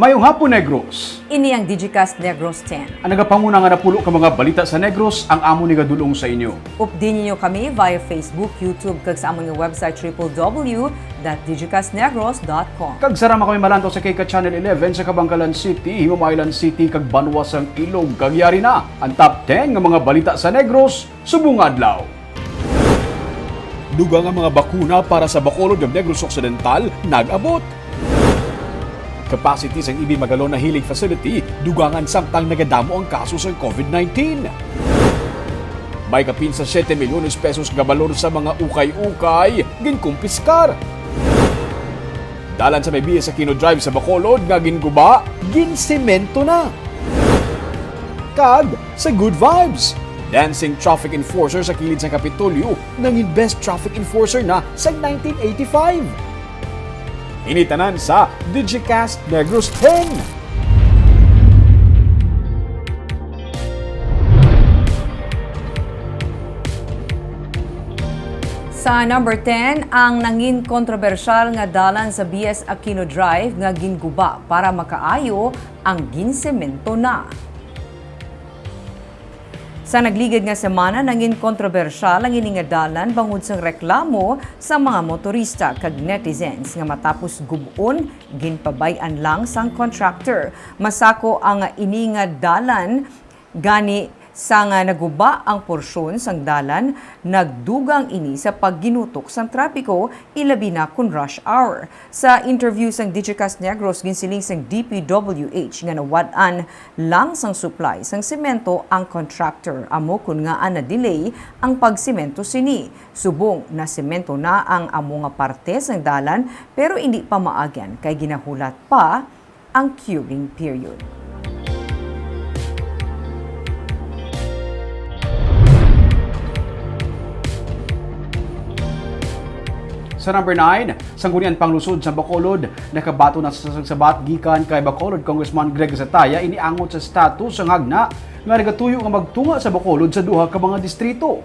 Mayong hapon, Negros. Ini ang Digicast Negros X. Ang nagapanguna nga napulo ka mga balita sa Negros, ang amo ni gadulong sa inyo. Updin niyo kami via Facebook, YouTube, kag sa among website www.digicastnegros.com. Kag sarama kami malantaw sa Kika Channel 11 sa Kabangkalan City, Himom Island City, kag Banwasang Ilog. Kag yari na ang top 10 nga mga balita sa Negros, subong adlaw. Dugang ang mga bakuna para sa Bacolod ng Negros Occidental nag-abot. Capacity sa IBI Magalona Healing Facility, dugangan samtang nagadamo ang kaso sa COVID-19. May kapin sa 7 milyones pesos nga balor sa mga ukay-ukay, ginkumpiskar. Dalan sa may biya sa Kino Drive sa Bacolod nga ginguba, ginsemento na. Kag sa Good Vibes, dancing traffic enforcer sa kilid sa Kapitolyo, nanging best traffic enforcer na sa 1985. Initanan sa Digicast Negros X. Sa number 10, ang nangin kontrobersyal nga dalan sa BS Aquino Drive nga ginguba para makaayo ang ginsemento na. Sa nagligid nga semana, nangin kontrobersyal ang ini nga dalan bangod sa reklamo sa mga motorista kag netizens nga matapos gubon, ginpabayan lang sang contractor. Masako ang ini nga dalan gani sa nga naguba ang porsyon sang dalan, nagdugang ini sa pagginutok sang trapiko, ilabi na kun rush hour. Sa interview sang Digicast Negros, ginsiling sang DPWH nga nawad-an lang sang supply sang semento ang contractor. Amo kun nga ana delay ang pagsemento sini. Subong na semento na ang amo nga parte sang dalan pero hindi pa maagyan kay ginahulat pa ang curing period. Sa number 9, sanggunian panglusod sa Bacolod, nakabato na sa sabat gikan kay Bacolod Congressman Greg Zataya iniangot sa status sang hagna nga nagatuyo nga magtunga sa Bacolod sa duha ka mga distrito.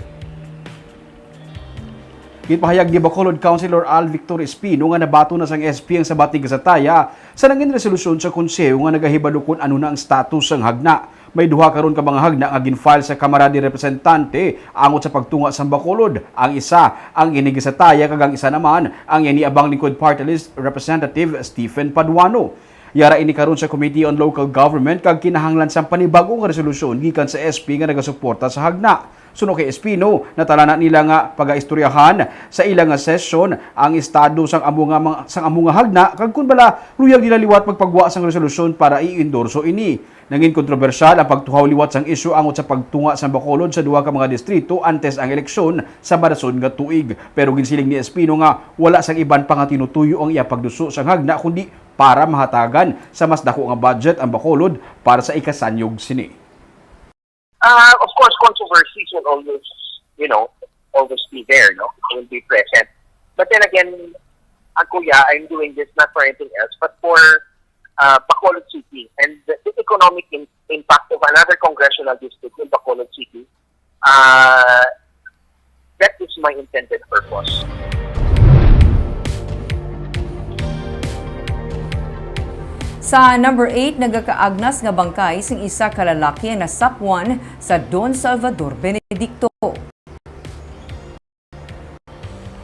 Gipahayag ni Bacolod Councilor Al Victor Espino nga nabato na sang SP ang sabat ni Zataya sa nangin resolusyon sa konseho nga nagahibalo kun ano na ang status sang hagna. May duha karon ka mga hagna nga ginfile sa Kamara de Representante angot sa pagtunga sa Bacolod. Ang isa ang inigisataya kag ang isa naman ang iniabang lingkod party list Representative Stephen Paduano. Yara ini karon sa Committee on Local Government kag kinahanglan sa panibagong resolusyon gikan sa SP nga nagasuporta sa hagna. Suno kay Espino, natala nila nga pagaistoryahan sa ilang nga session ang estado sang amo nga hagna kag kun bala luyag nila liwat pagpagwa sang resolusyon para i-endorso ini. Nangin kontrobersyal ang pagtuhaw liwat sang isyu angot sa pagtunga sa Bacolod sa duha ka mga distrito antes ang eleksyon sa barason nga tuig. Pero ginsiling ni Espino nga wala sang iban pa nga tinutuyo ang iya pagduso sang hagna kundi para mahatagan sa mas dako nga budget ang Bacolod para sa ikasanyog sini. Of course, controversies will always, always be there, no? It will be present. But then again, I'm doing this not for anything else, but for Bacolod City and the economic impact of another congressional district in Bacolod City. That is my intended purpose. Sa number 8, nagakaagnas nga bangkay sing isa ka lalaki na sapwan sa Don Salvador Benedicto.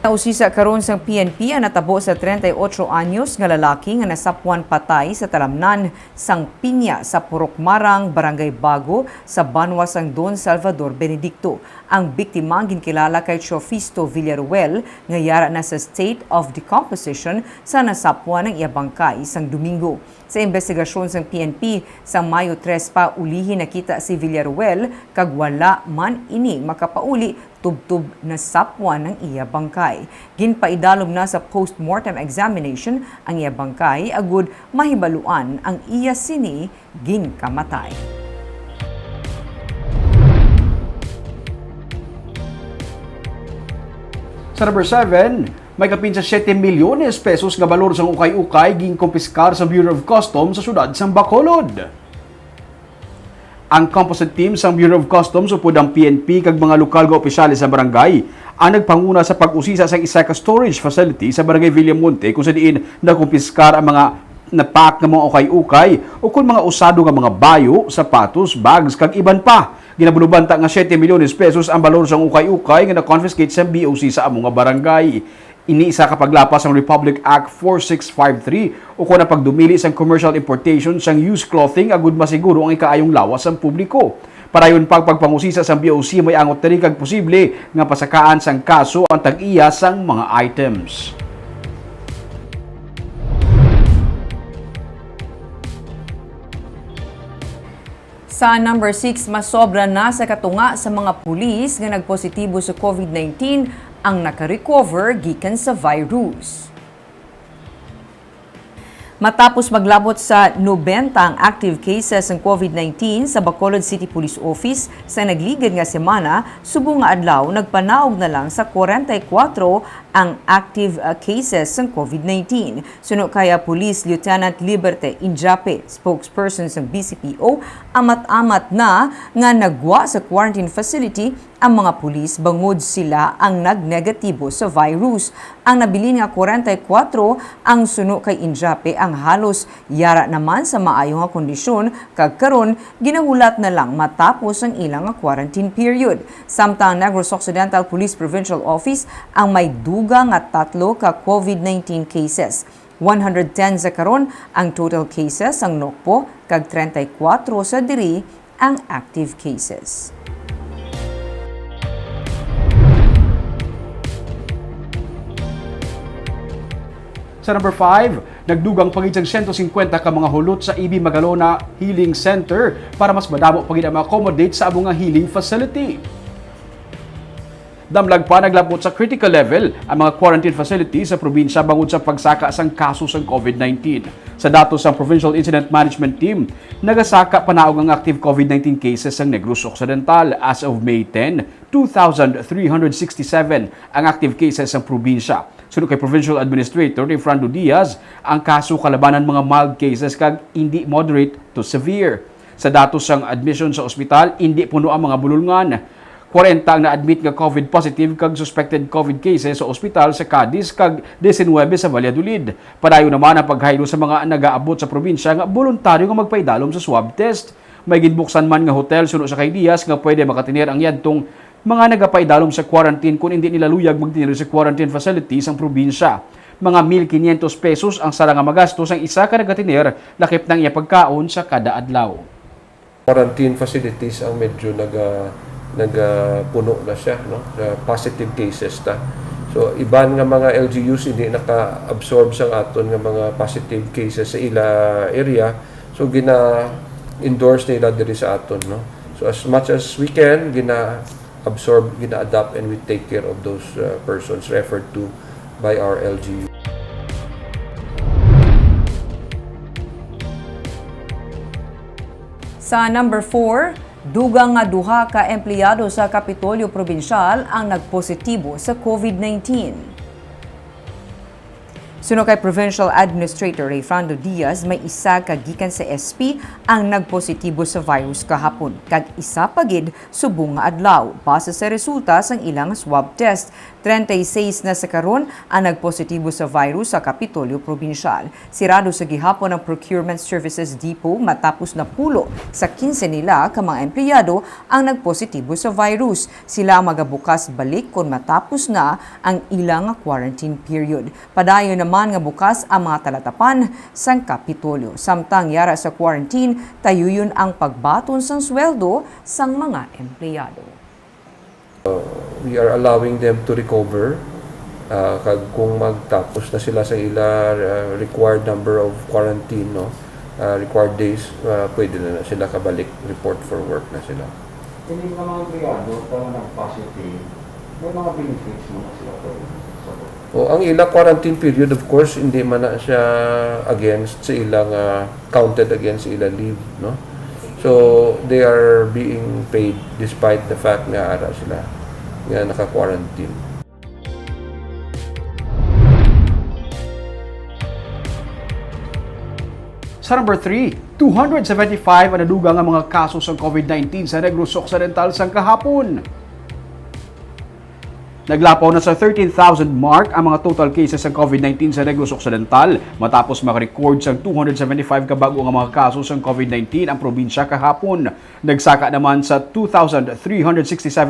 Nausisa karon sang PNP ang natabo sa 38 anyos nga lalaki nga nasapwan patay sa talamnan sang Pinya sa Purokmarang, Barangay Bago sa Banwasang Don Salvador Benedicto. Ang biktima ang ginkilala kay Chofisto Villaruel nga yara na sa state of decomposition sa nasapwan ng iya bangkay sang Domingo. Sa investigasyon sang PNP sa Mayo 3 pa ulihi nakita si Villaruel kag wala man ini makapauli tubtub na sapwan ng iya bangkay. Ginpaidalom na sa post-mortem examination ang iya bangkay agud mahibaluan ang iya sini ginkamatay. Sa number 7, may kapin sa 7 milyones pesos nga balor sang ukay-ukay ginkumpiskar sa Bureau of Customs sa syudad sang Bacolod. Ang composite team sa Bureau of Customs upod ang PNP kag mga lokal nga opisyales sa barangay ang nagpanguna sa pag-usisa sa isa ka storage facility sa barangay Villamonte kung sa diin nakumpiskar ang mga napak nga mga ukay-ukay o kung mga usado nga mga bayo, sapatos, bags kag iban pa. Ginabulubanta nga 7 milyones pesos ang balor sa ukay-ukay nga na-confiscate sa BOC sa among nga barangay. Iniisa ka paglapas ang Republic Act 4653 o kung na pagdumili sa commercial importation sang used clothing agud masiguro ang ikaayong lawas sa publiko. Parayon pagpangusisa sa BOC may angot diri kag posible nga pasakaan sang kaso ang tag-iya sang mga items. Sa number 6, masobra na sa katunga sa mga pulis nga nagpositibo sa COVID-19 ang nakarecover gikan sa virus. Matapos maglabot sa 90 ang active cases ng COVID-19 sa Bacolod City Police Office sa nagligid nga semana, subong nga adlaw nagpanaog na lang sa 44 ang active cases ng COVID-19. Suno kaya Police Lieutenant Liberte Injape, spokesperson ng BCPO, amat-amat na nga nagwa sa quarantine facility ang mga pulis bangod sila ang nagnegatibo sa virus. Ang nabilin nga 44 ang suno kay Injape ang halos yara naman sa maayo nga kondisyon kag karon ginahulat na lang matapos ang ilang nga quarantine period. Samtang Negros Occidental Police Provincial Office ang may duga nga 3 ka COVID-19 cases. 110 sa karon ang total cases ang Nokpo kag 34 sa diri ang active cases. Sa number 5, nagdugang pagid sang 150 ka mga hulot sa EB Magalona Healing Center para mas madamo pagid ang ma-accommodate sa among nga healing facility. Damlag pa naglabot sa critical level ang mga quarantine facility sa probinsya bangod sa pagsaka sang kaso sang COVID-19. Sa datos sa Provincial Incident Management Team, nagasaka panaog ang active COVID-19 cases sa Negros Occidental. As of May 10, 2,367 ang active cases sa probinsya. Sunod kay Provincial Administrator ni Fernando Diaz, ang kaso kalabanan mga mild cases kag hindi moderate to severe. Sa datos sang admission sa ospital, hindi puno ang mga bululngan. 40 ang na-admit nga COVID positive kag suspected COVID cases sa ospital sa Cadiz kag 19 sa Valladolid. Padayon naman ang paghaylo sa mga nagaabot sa probinsya nga voluntaryo nga magpaidalom sa swab test. May ginbuksan man nga hotel suno sa kay Diaz nga pwede makatinir ang yadtong mga nagapaidalom sa quarantine kung hindi nila luyag magtinir sa quarantine facilities ang probinsya. Mga 1,500 pesos ang sala nga magastos ang isa ka nagatinir lakip ng iya pagkaon sa kada adlaw. Quarantine facilities ang medyo nagpuno na siya, no? Sa positive cases ta. So iban nga mga LGUs hindi naka-absorb sa aton nga mga positive cases sa ila area. So gina-endorse nila diri sa aton, no? So as much as we can gina-absorb, gina-adapt, and we take care of those persons referred to by our LGU. Sa number 4, dugang nga duha ka empleyado sa Kapitolyo Probinsyal ang nagpositibo sa COVID-19. Suno kay Provincial Administrator Fernando Diaz, may isa ka gikan sa SP ang nagpositibo sa virus kahapon kag isa pagid subong nga adlaw base sa resulta sang ilang swab test. 36 na sa karon ang nagpositibo sa virus sa Kapitolyo Probinsyal. Sirado sa gihapon ang Procurement Services Depot matapos na pulo sa 15 nila ka mga empleyado ang nagpositibo sa virus. Sila magabukas balik kung matapos na ang ilang quarantine period. Padayon naman nga bukas ang mga talatapan sang Kapitolyo. Samtang yara sa quarantine, tayuyon ang pagbaton sang sweldo sang mga empleyado. We are allowing them to recover kag kung magtapos na sila sa ila required number of quarantine, no, required days, pwede na sila kabalik, report for work na sila. Hindi mga empleyado para nag-positive, may mga benefits mo na sila pwede. Ang ila quarantine period, of course, hindi man na siya against sa ilang counted against sa ila leave, no? So they are being paid despite the fact na ara sila nga naka-quarantine. Sa number 3, 275 ang nadugang ang mga kaso sa COVID-19 sa Negros Occidental sang kahapon. Naglapaw na sa 13,000 mark ang mga total cases ng COVID-19 sa Negros Occidental matapos makarecord sa 275 kabago nga mga kaso ng COVID-19 ang probinsya kahapon. Nagsaka naman sa 2,367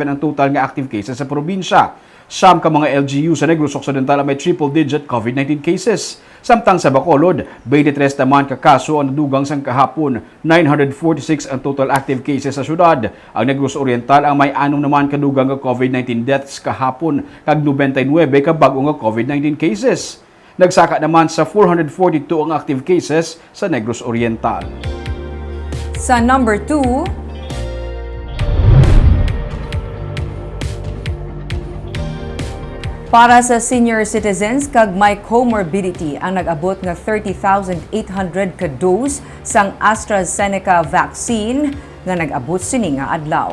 ang total nga active cases sa probinsya. Siyam ka mga LGU sa Negros Occidental ay may triple-digit COVID-19 cases. Samtang sa Bacolod, 23 naman ka kaso ang nadugang sang kahapon. 946 ang total active cases sa syudad. Ang Negros Oriental ang may 6 naman kadugang nga COVID-19 deaths kahapon kag 99 ka bago nga COVID-19 cases. Nagsaka naman sa 442 ang active cases sa Negros Oriental. Sa number 2, para sa senior citizens kag may comorbidity ang nag-abot nga 30,800 ka dose sang AstraZeneca vaccine nga nag-abot sini nga adlaw.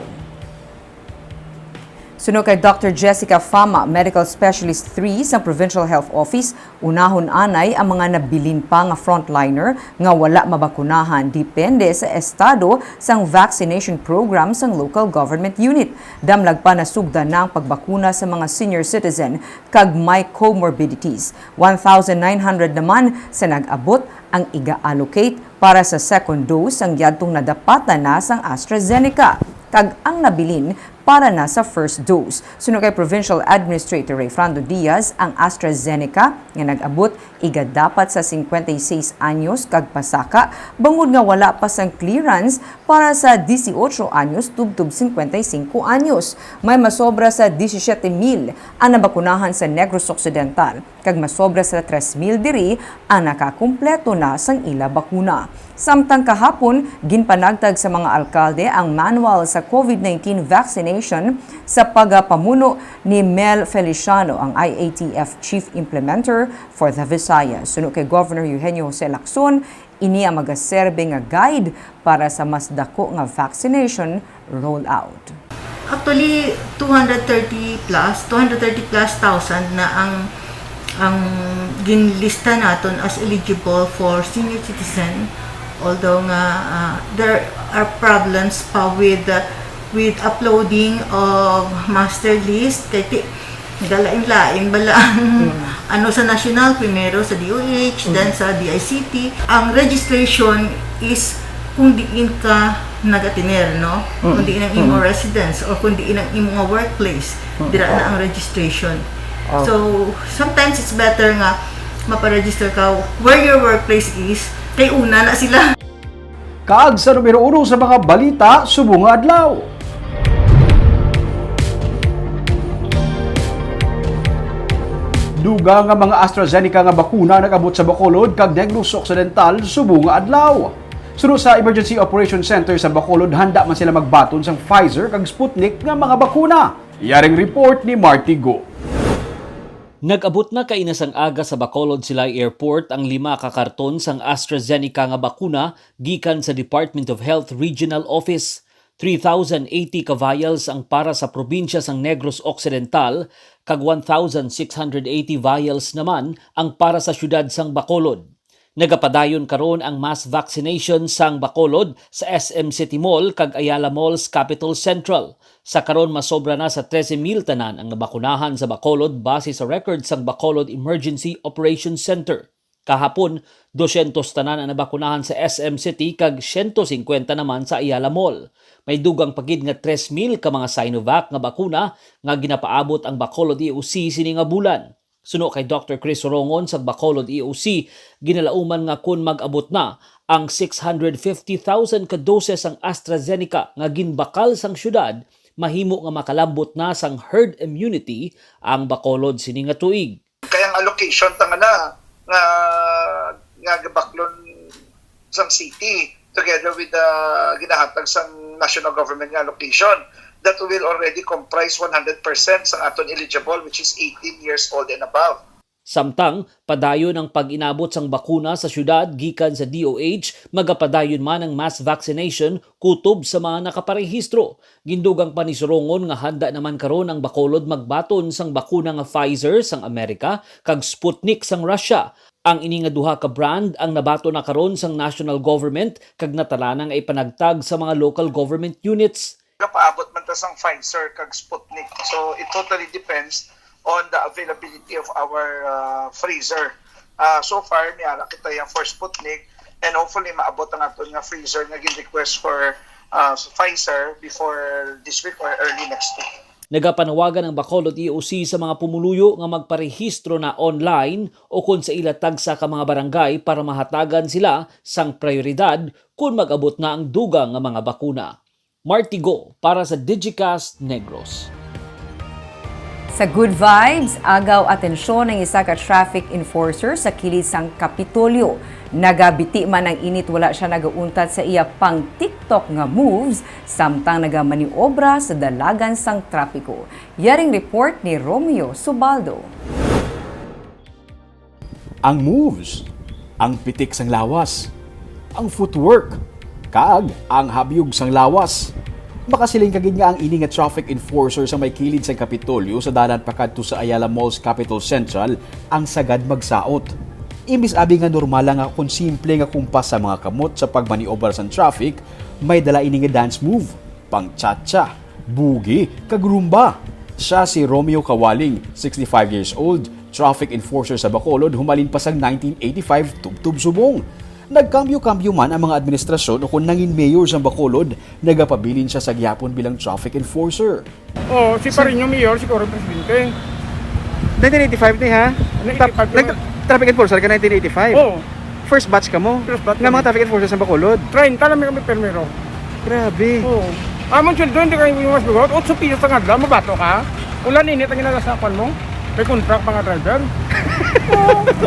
Suno kay Dr. Jessica Fama, Medical Specialist 3 sa Provincial Health Office, unahon anay ang mga nabilin pa nga frontliner nga wala mabakunahan depende sa estado sang vaccination program sang local government unit. Damlag pa nasugda na ang pagbakuna sa mga senior citizen kag may comorbidities. 1,900 naman sa nag-abot ang iga-allocate para sa second dose ang yadtong nadapatan na sang AstraZeneca kag ang nabilin para na sa first dose. Suno kay Provincial Administrator Rayfrando Diaz, ang AstraZeneca nga nag-abot iga dapat sa 56 anyos kag pasaka bangod nga wala pa sang clearance para sa 18 anyos tubtub 55 anyos. May masobra sa 17,000 ang nabakunahan sa Negros Occidental kag masobra sa 3,000 diri ang nakakumpleto na sang ila bakuna. Samtang kahapon, ginpanagtag sa mga alkalde ang manual sa COVID-19 vaccination sa pagapamuno ni Mel Feliciano, ang IATF Chief Implementer for the Visayas. Suno kay Governor Eugenio Jose Lacson, ini ang magaserbe nga guide para sa mas dako nga vaccination rollout. Actually, 230 plus thousand na ang ginlista naton as eligible for senior citizen. Although there are problems pa with uploading of master list kay nagalain-lain bala ano sa national primero sa DOH then sa DICT. Ang registration is kung diin ka nagatiner, no? Kung diin ang imo residence or kung diin ang imo workplace, dira na ang registration. So sometimes it's better nga maparegister ka where your workplace is. Kay una na sila. Kaag sa numero 1 sa mga balita, subong nga adlaw. Duga nga mga AstraZeneca nga bakuna nag-abot sa Bacolod kag Negros Occidental subong nga adlaw. Sunod sa Emergency Operation Center sa Bacolod, handa man sila magbaton sang Pfizer kag Sputnik nga mga bakuna. Yaring report ni Marty Go. Nag-abot na kainasang aga sa Bacolod Silay Airport ang 5 ka karton sang AstraZeneca nga bakuna gikan sa Department of Health Regional Office. 3,080 ka vials ang para sa probinsya sang Negros Occidental kag 1,680 vials naman ang para sa syudad sang Bacolod. Nagapadayon karon ang mass vaccination sang Bacolod sa SM City Mall kag Ayala Mall's Capital Central. Sa karon masobra na sa 13,000 tanan ang nabakunahan sa Bacolod base sa record sang Bacolod Emergency Operations Center. Kahapon, 200 tanan ang nabakunahan sa SM City kag 150 naman sa Ayala Mall. May dugang pagid nga 3,000 ka mga Sinovac nga bakuna nga ginapaabot ang Bacolod EOC sini nga bulan. Suno kay Dr. Chris Orongon sa Bacolod EOC, ginalauman nga kun mag-abot na ang 650,000 ka doses ang AstraZeneca nga ginbakal sang syudad, mahimo nga makalambot na sang herd immunity ang Bacolod sini nga tuig. Kaya ang allocation tanga na nga gabaklon sang city together with the ginahatag sang national government nga allocation that will already comprise 100% sa aton eligible which is 18 years old and above. Samtang padayon ang pag-inabot sang bakuna sa syudad gikan sa DOH, magapadayon man ang mass vaccination kutob sa mga nakaparehistro. Gindugang pa ni Sorongon nga handa naman karon ang Bacolod magbaton sang bakuna nga Pfizer sang Amerika kag Sputnik sang Russia. Ang ini nga duha ka brand ang nabato na karon sang national government kag natalanang ay panagtag sa mga local government units. Paabot man gatas ang Pfizer kag Sputnik. So it totally depends on the availability of our freezer. So far, niara kita yung for Sputnik, and hopefully maabot ang aton nga freezer nga gin-request for Pfizer before this week or early next week. Nagapanawagan ang Bacolod EOC sa mga pumuluyo nga magparehistro na online o kung sa ila tagsa ka mga barangay para mahatagan sila sang prioridad kung mag-abot na ang dugang nga mga bakuna. Marty Go para sa Digicast Negros. Sa Good Vibes, agaw atensyon ng isa ka traffic enforcer sa kilid sang Kapitolyo. Nagabiti man ang init, wala siya nagauntat sa iya pang TikTok nga moves, samtang nagamaniobra sa dalagan sang trapiko. Yaring report ni Romeo Subaldo. Ang moves, ang pitik sang lawas, ang footwork, kaag ang habyog sang lawas. Makasiling kagid nga ang ini nga traffic enforcer sa may kilid sa Kapitolyo sa dalan pakadto sa Ayala Mall's Capital Central ang sagad magsaot. Imbis abi nga normal lang nga kung simple nga kumpas sa mga kamot sa pagmaniobra sa traffic, may dala ini nga dance move, pang cha-cha, bugi, kag rumba. Siya si Romeo Kawaling, 65 years old, traffic enforcer sa Bacolod, humalin pa sa 1985 tubtub subong. Nagkambyo-kambyo man ang mga administrasyon o kung nangin mayor sa Bacolod, nagapabilin siya sa gyapon bilang traffic enforcer. Oh, si Parinyo Mayor, si Koro Presidente. 1985 ni ha? Traffic enforcer ka 1985? Oh, First batch ka mo? First batch Nga kami. mga traffic enforcer sa Bacolod? 30 lang kami permero. Grabe. Oh. Amon children, hindi kayo mas bigot. 8 piso sa ngadla, mabato ka. Ulan init ang inalasapan mo. May contract mga driver.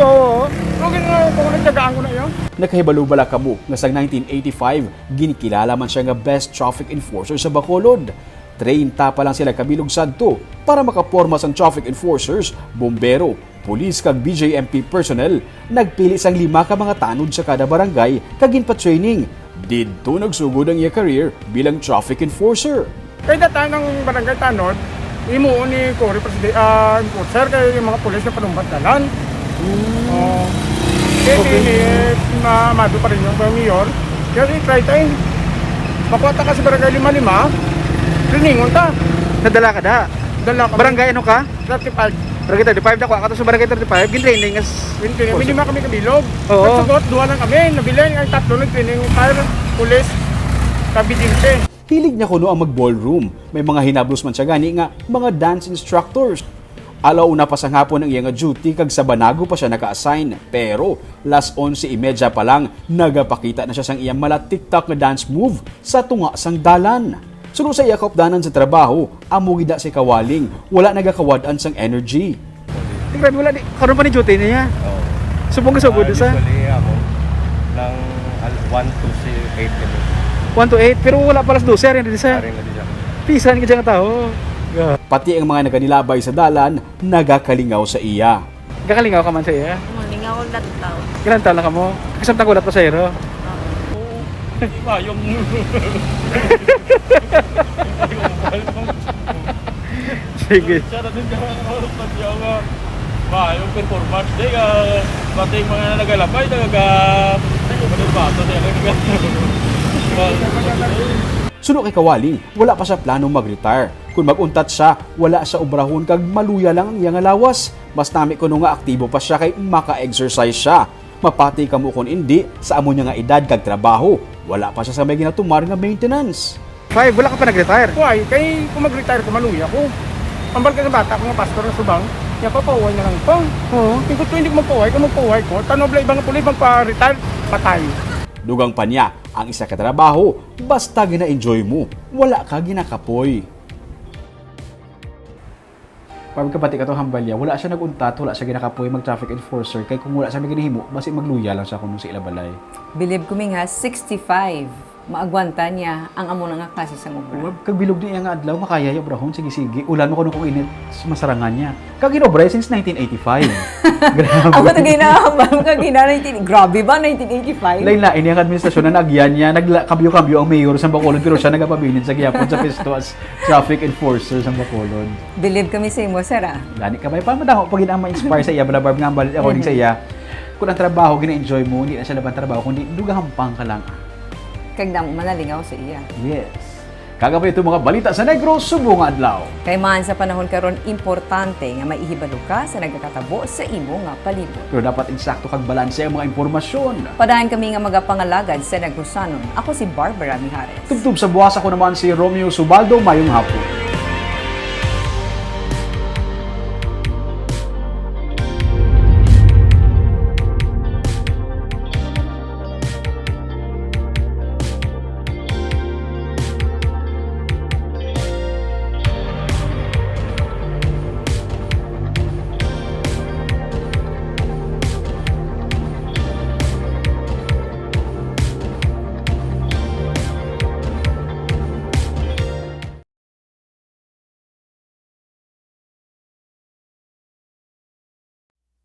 Oo. Okay nga, kung nagtsagaan ko na yun. Nakahibalo-bala kamo nga sa 1985, ginikilala man siya nga best traffic enforcer sa Bacolod. 30 pa lang sila kabilog sadto para makaporma sang traffic enforcers, bombero, pulis kag BJMP personnel. Nagpili sang 5 ka mga tanod sa kada barangay kag ginpa-training. Didto nagsugod ang iya career bilang traffic enforcer. Kaya datan ng barangay Tanod, imuon ni Cory Presidente, enforcer kayo yung mga pulis na panumbat dalan. Kaya mado pa rin yung mayor. Kaya try time. Makuha ka sa barangay 55, riningon ta. Nadala ka da? Dala ka. Barangay ano ka? 35. Barangay 35 na ka to sa barangay 35, gin-training as Minima kami kabilog. Oo. Nagsugot, 2 lang kami. Nabilin ang 3 nag-training fire, pulis, kabidinte. Hilig niya kuno ang mag-ballroom. May mga hinablos man siya gani nga mga dance instructors. Alaw na pa sa hapon ang iyang duty kag sa Banago pa siya naka-assign. Pero las 11:30 pa lang nagapakita na siya sang iyang mala TikTok nga dance move sa tunga sang dalan. Suno sa iya kaupdanan sa trabaho, amo gida si Kawaling, wala nagakawad-an sang energy. Grabe wala karon pa ni duty niya. Oo. Subong ka sugod sa Usually ako ng 1 to 8 kami. 1 to 8 pero wala palas 12 rin din sa. Paring na din ako. Pisan ka dyan nga tao. Pati ang mga naganilabay sa dalan, nagakalingaw sa iya. Nagakalingaw ka man sa iya? Malingaw ko lahat tao. Ilan taon lang ka mo? Kasamtang gulat pa sa iyo. Iba yung Sige. Sana din ka yung performance day ka pati yung mga nagalabay bato Suno kay Kawaling, wala pa siya planong mag-retire. Kung mag-untat siya, wala sa obrahon kag maluya lang ang iyang lawas. Mas nami ko nga aktibo pa siya kay maka-exercise siya. Mapati ka mo kung hindi sa amo niya nga edad kag trabaho. Wala pa siya sa may ginatumar nga maintenance. 5, wala ka pa nag-retire? Why? Kaya kung mag-retire ko, maluya ko. Ambal ka sa bata, kung pastor na subang, kaya papaway na lang ito. Oo. Kung hindi ko magpaway ko, tanobla ibang pulis, magpa-retire, patay. Dugang pa niya, ang isa ka trabaho, basta gina-enjoy mo, wala ka ginakapoy. Pagkabati ka to hambalya, wala siya naguntat, wala siya ginakapoy mag-traffic enforcer, kay kung wala siya maginihimo, basi magluya lang siya kung sa ilabalay. Believe ko nga 65. Maagwanta niya ang amo nga klase sa obra. Kag bilog niya nga adlaw, makaya yung obrahon, sige-sige, ulan mo kung init sa masarangan niya. Kag inobray since 1985. Grabe. Ako tagay na hambal ka gina 19. Grabe ba 1985? Lain-lain yung administrasyon na nagyan niya, nagkambyo-kambyo ang mayor sa Bacolod, pero siya nagapabilin sa giyapon sa pesto as traffic enforcer sa Bacolod. Believe kami sa imo, sir, ah. Gani ka ba? Paano madamo pag ma-inspire sa iya, balabarb nga ambal, according sa iya, kung ang trabaho, gina-enjoy mo, hindi na siya laban trabaho, kundi dugahampang ka lang. Kag damo manalingaw sa iya. Yes. Kagabay ito mga balita sa Negros subong adlaw. Kay man sa panahon karon importante nga maihibalo ka sa nagakatabo sa imo nga palibot. Pero dapat insakto kag balanse ang mga impormasyon. Padayon kami nga magapangalagad sa Negrosanon. Ako si Barbara Mijares. Tubtub sa buwas ako naman si Romeo Subaldo, mayong hapon.